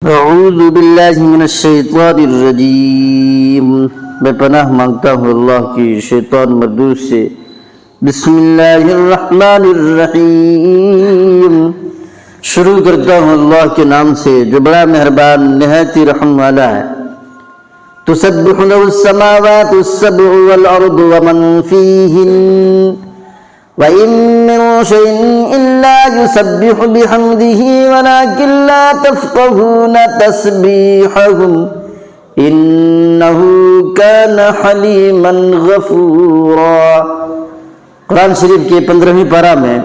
اعوذ باللہ من الشیطان الرجیم، میں پناہ مانگتا ہوں اللہ کی شیطان مردود سے۔ بسم اللہ الرحمن الرحیم، شروع کرتا ہوں اللہ کے نام سے جو بڑا مہربان نہایت ہی رحم والا ہے۔ تسبح له السماوات السبع والارض ومن فیہن وَإِن مِّن شَيْءٍ إِلَّا يُسَبِّحُ بِحَمْدِهِ وَلَٰكِن لَّا تَفْقَهُونَ تَسْبِيحَهُمْ إِنَّهُ كَانَ حَلِيمًا غَفُورًا۔ قرآن شریف کے 15ویں پارہ میں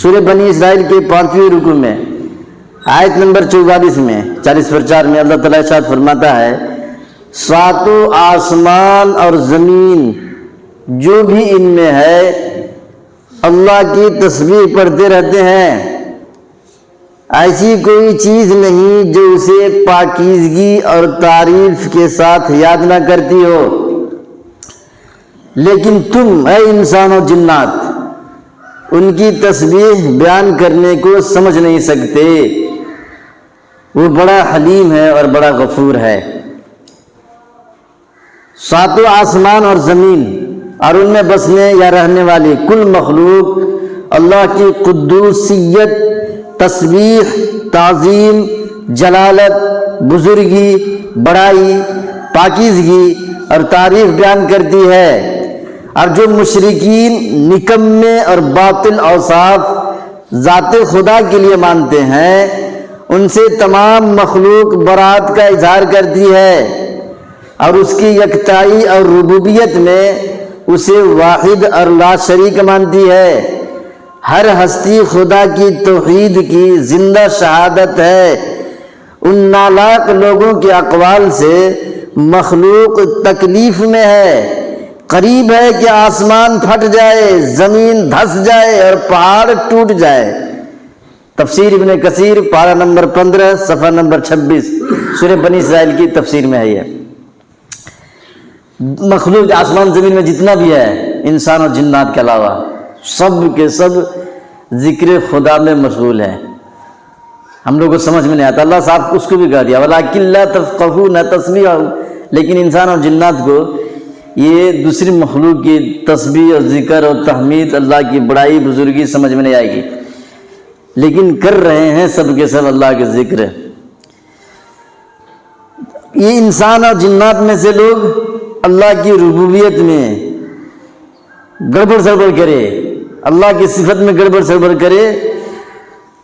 سورہ بنی اسرائیل کے 5ویں رکوع میں آیت نمبر 44 میں 40/4 میں اللہ تعالیٰ ارشاد فرماتا ہے، ساتوں آسمان اور زمین جو بھی ان میں ہے اللہ کی تسبیح پڑھتے رہتے ہیں۔ ایسی کوئی چیز نہیں جو اسے پاکیزگی اور تعریف کے ساتھ یاد نہ کرتی ہو، لیکن تم اے انسان و جنات ان کی تسبیح بیان کرنے کو سمجھ نہیں سکتے۔ وہ بڑا حلیم ہے اور بڑا غفور ہے۔ ساتوں آسمان اور زمین اور ان میں بسنے یا رہنے والی کل مخلوق اللہ کی قدوسیت، تسبیح، تعظیم، جلالت، بزرگی، بڑائی، پاکیزگی اور تعریف بیان کرتی ہے، اور جو مشرکین نکمے اور باطل اوصاف ذات خدا کے لیے مانتے ہیں ان سے تمام مخلوق برات کا اظہار کرتی ہے اور اس کی یکتائی اور ربوبیت میں اسے واحد اور لا شریک مانتی ہے۔ ہر ہستی خدا کی توحید کی زندہ شہادت ہے۔ ان نالاق لوگوں کے اقوال سے مخلوق تکلیف میں ہے۔ قریب ہے کہ آسمان پھٹ جائے، زمین دھس جائے اور پہاڑ ٹوٹ جائے۔ تفسیر ابن کثیر پارہ نمبر 15 صفحہ نمبر 26 سورہ بنی اسرائیل کی تفسیر میں ہے۔ یہ مخلوق آسمان زمین میں جتنا بھی ہے انسان اور جنات کے علاوہ سب کے سب ذکر خدا میں مشغول ہے۔ ہم لوگ کو سمجھ میں نہیں آتا، اللہ صاحب اس کو بھی کہہ دیا وَلَٰكِن لَّا تَفْقَهُونَ تَسْبِيحَهُمْ، لیکن انسان اور جنات کو یہ دوسری مخلوق کی تسبیح اور ذکر اور تحمید، اللہ کی بڑائی بزرگی سمجھ میں نہیں آئے گی، لیکن کر رہے ہیں سب کے سب اللہ کے ذکر۔ یہ انسان اور جنات میں سے لوگ اللہ کی ربوبیت میں گڑبڑ سڑبڑ کرے، اللہ کی صفت میں گڑبڑ سڑبڑ کرے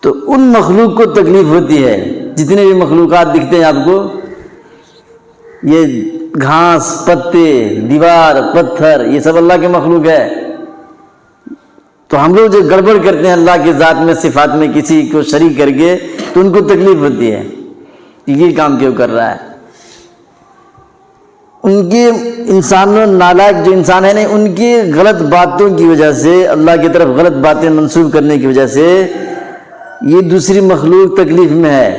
تو ان مخلوق کو تکلیف ہوتی ہے۔ جتنے بھی مخلوقات دکھتے ہیں آپ کو، یہ گھاس، پتے، دیوار، پتھر، یہ سب اللہ کے مخلوق ہے۔ تو ہم لوگ جو گڑبڑ کرتے ہیں اللہ کی ذات میں، صفات میں کسی کو شریک کر کے، تو ان کو تکلیف ہوتی ہے یہ کام کیوں کر رہا ہے۔ ان کی انسانوں نالائق جو انسان ہے ان کی غلط باتوں کی وجہ سے، اللہ کی طرف غلط باتیں منسوب کرنے کی وجہ سے یہ دوسری مخلوق تکلیف میں ہے۔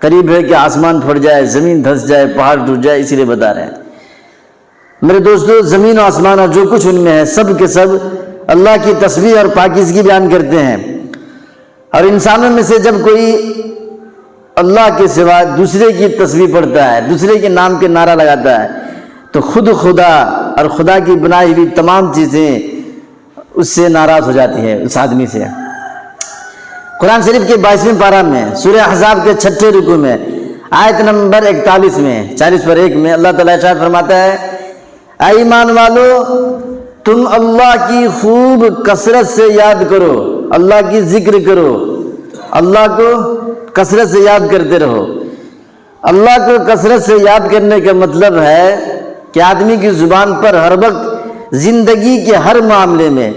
قریب ہے کہ آسمان پھٹ جائے، زمین دھس جائے، پہاڑ ٹوٹ جائے، اسی لیے بتا رہے ہیں۔ میرے دوستو، زمین و آسمان اور جو کچھ ان میں ہے سب کے سب اللہ کی تسبیح اور پاکیزگی بیان کرتے ہیں۔ اور انسانوں میں سے جب کوئی اللہ کے سوا دوسرے کی تسبیح پڑھتا ہے، دوسرے کے نام کے نعرہ لگاتا ہے، تو خود خدا اور خدا کی بنائی ہوئی تمام چیزیں اس سے ناراض ہو جاتی ہیں، اس آدمی سے۔ قرآن شریف کے 22ویں پارہ میں سورہ احزاب کے 6 رکوع میں آیت نمبر 41 میں 40/1 میں اللہ تعالیٰ ارشاد فرماتا ہے، اے ایمان والو تم اللہ کی خوب کثرت سے یاد کرو، اللہ کی ذکر کرو، اللہ کو کثرت سے یاد کرتے رہو۔ اللہ کو کثرت سے یاد کرنے کا مطلب ہے کہ آدمی کی زبان پر ہر وقت زندگی کے ہر معاملے میں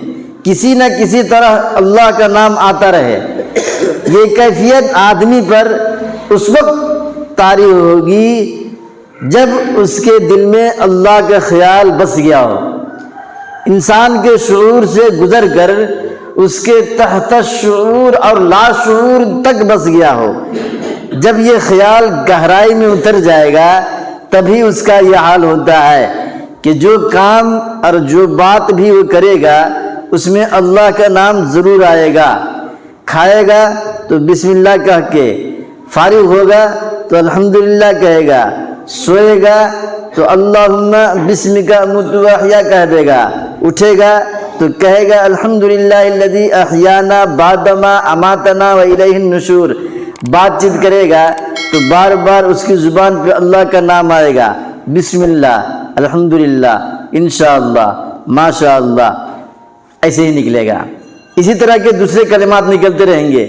کسی نہ کسی طرح اللہ کا نام آتا رہے۔ یہ کیفیت آدمی پر اس وقت طاری ہوگی جب اس کے دل میں اللہ کا خیال بس گیا ہو، انسان کے شعور سے گزر کر اس کے تحت شعور اور لاشعور تک بس گیا ہو۔ جب یہ خیال گہرائی میں اتر جائے گا تبھی اس کا یہ حال ہوتا ہے کہ جو کام اور جو بات بھی وہ کرے گا اس میں اللہ کا نام ضرور آئے گا۔ کھائے گا تو بسم اللہ کہہ کے، فارغ ہوگا تو الحمدللہ کہے گا، سوئے گا تو اللہم بسمک اموت و احیا کہہ دے گا، اٹھے گا تو کہے گا الحمدللہ الذی احیانا بعدما اماتنا و الیہ النشور۔ بات چیت کرے گا تو بار بار اس کی زبان پہ اللہ کا نام آئے گا، بسم اللہ، الحمدللہ، انشاءاللہ، ماشاءاللہ، ایسے ہی نکلے گا۔ اسی طرح کے دوسرے کلمات نکلتے رہیں گے۔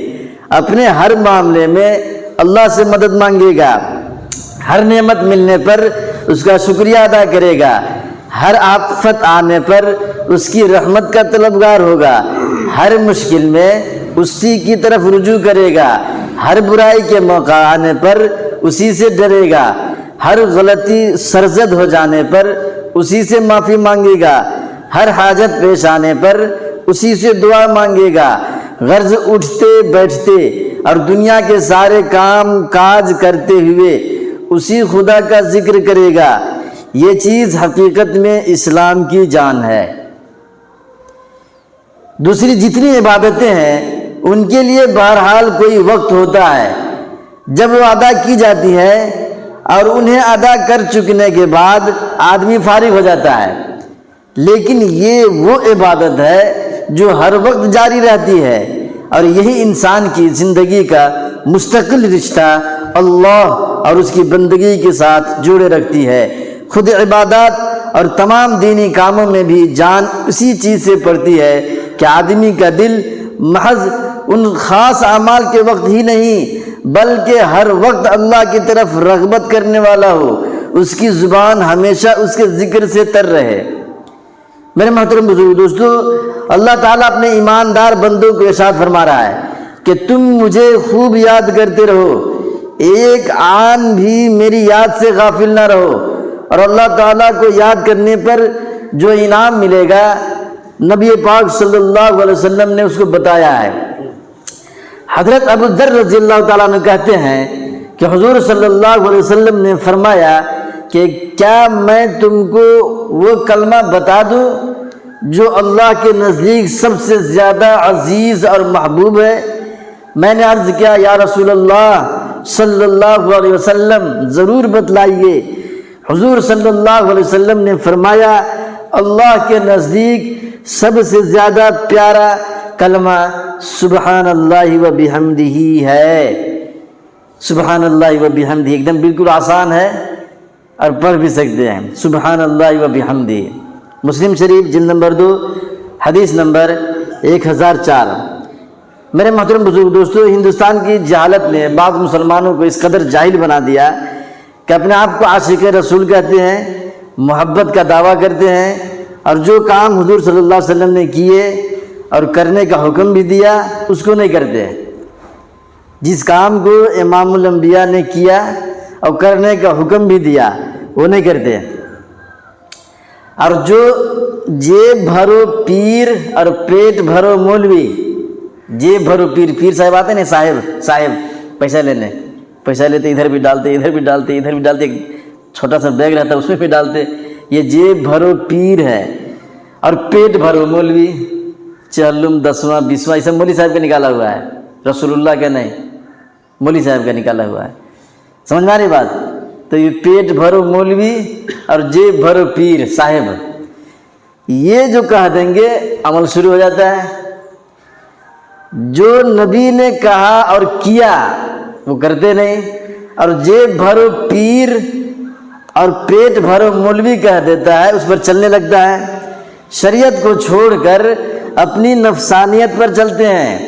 اپنے ہر معاملے میں اللہ سے مدد مانگے گا، ہر نعمت ملنے پر اس کا شکریہ ادا کرے گا، ہر آفت آنے پر اس کی رحمت کا طلبگار ہوگا، ہر مشکل میں اسی کی طرف رجوع کرے گا، ہر برائی کے موقع آنے پر اسی سے ڈرے گا، ہر غلطی سرزد ہو جانے پر اسی سے معافی مانگے گا، ہر حاجت پیش آنے پر اسی سے دعا مانگے گا، غرض اٹھتے بیٹھتے اور دنیا کے سارے کام کاج کرتے ہوئے اسی خدا کا ذکر کرے گا۔ یہ چیز حقیقت میں اسلام کی جان ہے۔ دوسری جتنی عبادتیں ہیں ان کے لیے بہرحال کوئی وقت ہوتا ہے جب وہ ادا کی جاتی ہے، اور انہیں ادا کر چکنے کے بعد آدمی فارغ ہو جاتا ہے، لیکن یہ وہ عبادت ہے جو ہر وقت جاری رہتی ہے، اور یہی انسان کی زندگی کا مستقل رشتہ اللہ اور اس کی بندگی کے ساتھ جوڑے رکھتی ہے۔ خود عبادات اور تمام دینی کاموں میں بھی جان اسی چیز سے پڑتی ہے کہ آدمی کا دل محض ان خاص اعمال کے وقت ہی نہیں بلکہ ہر وقت اللہ کی طرف رغبت کرنے والا ہو، اس کی زبان ہمیشہ اس کے ذکر سے تر رہے۔ میرے محترم بزرگ دوستو، اللہ تعالیٰ اپنے ایماندار بندوں کو ارشاد فرما رہا ہے کہ تم مجھے خوب یاد کرتے رہو، ایک آن بھی میری یاد سے غافل نہ رہو، اور اللہ تعالیٰ کو یاد کرنے پر جو انعام ملے گا نبی پاک صلی اللہ علیہ وسلم نے اس کو بتایا ہے۔ حضرت ابو ذر رضی اللہ تعالیٰ عنہ کہتے ہیں کہ حضور صلی اللہ علیہ وسلم نے فرمایا کہ کیا میں تم کو وہ کلمہ بتا دوں جو اللہ کے نزدیک سب سے زیادہ عزیز اور محبوب ہے؟ میں نے عرض کیا یا رسول اللہ صلی اللہ علیہ وسلم ضرور بتلائیے۔ حضور صلی اللہ علیہ وسلم نے فرمایا اللہ کے نزدیک سب سے زیادہ پیارا کلمہ سبحان اللہ و بحمدہ ہے۔ سبحان اللہ و بحمدہ ایک دم بالکل آسان ہے اور پڑھ بھی سکتے ہیں، سبحان اللہ و بحمدہ۔ مسلم شریف جلد نمبر 2 حدیث نمبر 1004۔ میرے محترم بزرگ دوستو، ہندوستان کی جہالت نے بعض مسلمانوں کو اس قدر جاہل بنا دیا کہ اپنے آپ کو عاشق رسول کہتے ہیں، محبت کا دعویٰ کرتے ہیں، اور جو کام حضور صلی اللہ علیہ وسلم نے کیے اور کرنے کا حکم بھی دیا اس کو نہیں کرتے، جس کام کو امام الانبیاء نے کیا اور کرنے کا حکم بھی دیا وہ نہیں کرتے، اور جو جیب بھرو پیر اور پیٹ بھرو مولوی، جیب بھرو پیر صاحب آتے ہیں، صاحب پیسہ لینے، پیسہ لیتے ادھر بھی ڈالتے ادھر بھی ڈالتے ادھر بھی ڈالتے، ایک چھوٹا سا بیگ رہتا ہے اس میں بھی ڈالتے، یہ جیب بھرو پیر ہے، اور پیٹ بھرو مولوی، چہلم 10واں 20واں یہ سب مولوی صاحب کا نکالا ہوا ہے، رسول اللہ کا نہیں، مولوی صاحب کا نکالا ہوا ہے۔ سمجھ میں آ رہی بات؟ تو یہ پیٹ بھرو مولوی اور جیب بھرو پیر صاحب، یہ جو کہہ دیں گے عمل شروع ہو جاتا ہے۔ جو نبی نے کہا اور کیا وہ کرتے نہیں، اور جیب بھرو پیر اور پیٹ بھرو مولوی کہہ دیتا ہے، اس پر چلنے لگتا ہے، شریعت کو چھوڑ کر اپنی نفسانیت پر چلتے ہیں،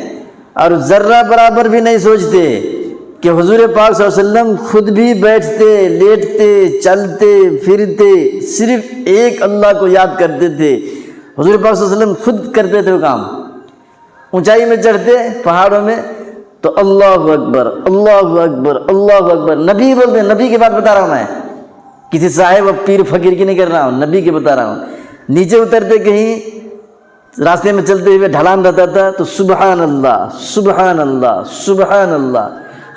اور ذرہ برابر بھی نہیں سوچتے کہ حضور پاک صلی اللہ علیہ وسلم خود بھی بیٹھتے لیٹتے چلتے پھرتے صرف ایک اللہ کو یاد کرتے تھے۔ حضور پاک صلی اللہ علیہ وسلم خود کرتے تھے وہ کام، اونچائی میں چڑھتے پہاڑوں میں تو اللہ اکبر اللہ اکبر اللہ اکبر، نبی بولتے ہیں، نبی کی بات بتا رہا ہوں میں، کسی صاحب پیر فقیر کی نہیں کر رہا ہوں، نبی کی بتا رہا ہوں۔ نیچے اترتے کہیں راستے میں چلتے ہوئے ڈھلان رہتا تھا تو سبحان اللہ سبحان اللہ سبحان اللہ،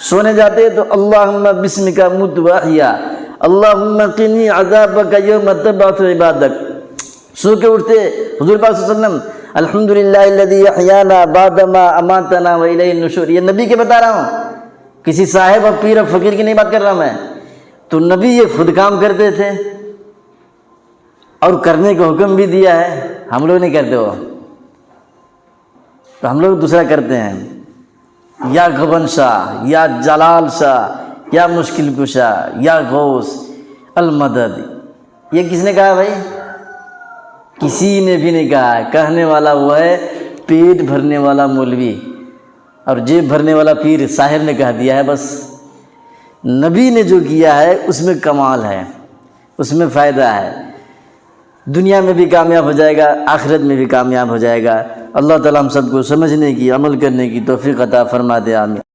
سونے جاتے تو اللہم بسمک اموت و احیا اللہم قنی عذابک یوم تبعث عبادک، سو کے اٹھتے حضور پاک صلی اللہ علیہ وسلم الحمدللہ الذی احیانا بعدما اماتنا و الیہ النشور، یہ نبی کے بتا رہا ہوں، کسی صاحب اور پیر اور فقیر کی نہیں بات کر رہا میں، تو نبی یہ خود کام کرتے تھے اور کرنے کا حکم بھی دیا ہے، ہم لوگ نہیں کرتے وہ، تو ہم لوگ دوسرا کرتے ہیں، یا غبن شاہ یا جلال شاہ یا مشکل کشا یا غوث المدد، یہ کس نے کہا بھائی؟ کسی نے بھی نہیں کہا ہے، کہنے والا وہ ہے پیٹ بھرنے والا مولوی اور جیب بھرنے والا پیر صاحب نے کہہ دیا ہے بس۔ نبی نے جو کیا ہے اس میں کمال ہے، اس میں فائدہ ہے، دنیا میں بھی کامیاب ہو جائے گا، آخرت میں بھی کامیاب ہو جائے گا۔ اللہ تعالیٰ ہم سب کو سمجھنے کی، عمل کرنے کی توفیق عطا فرما دے، آمین۔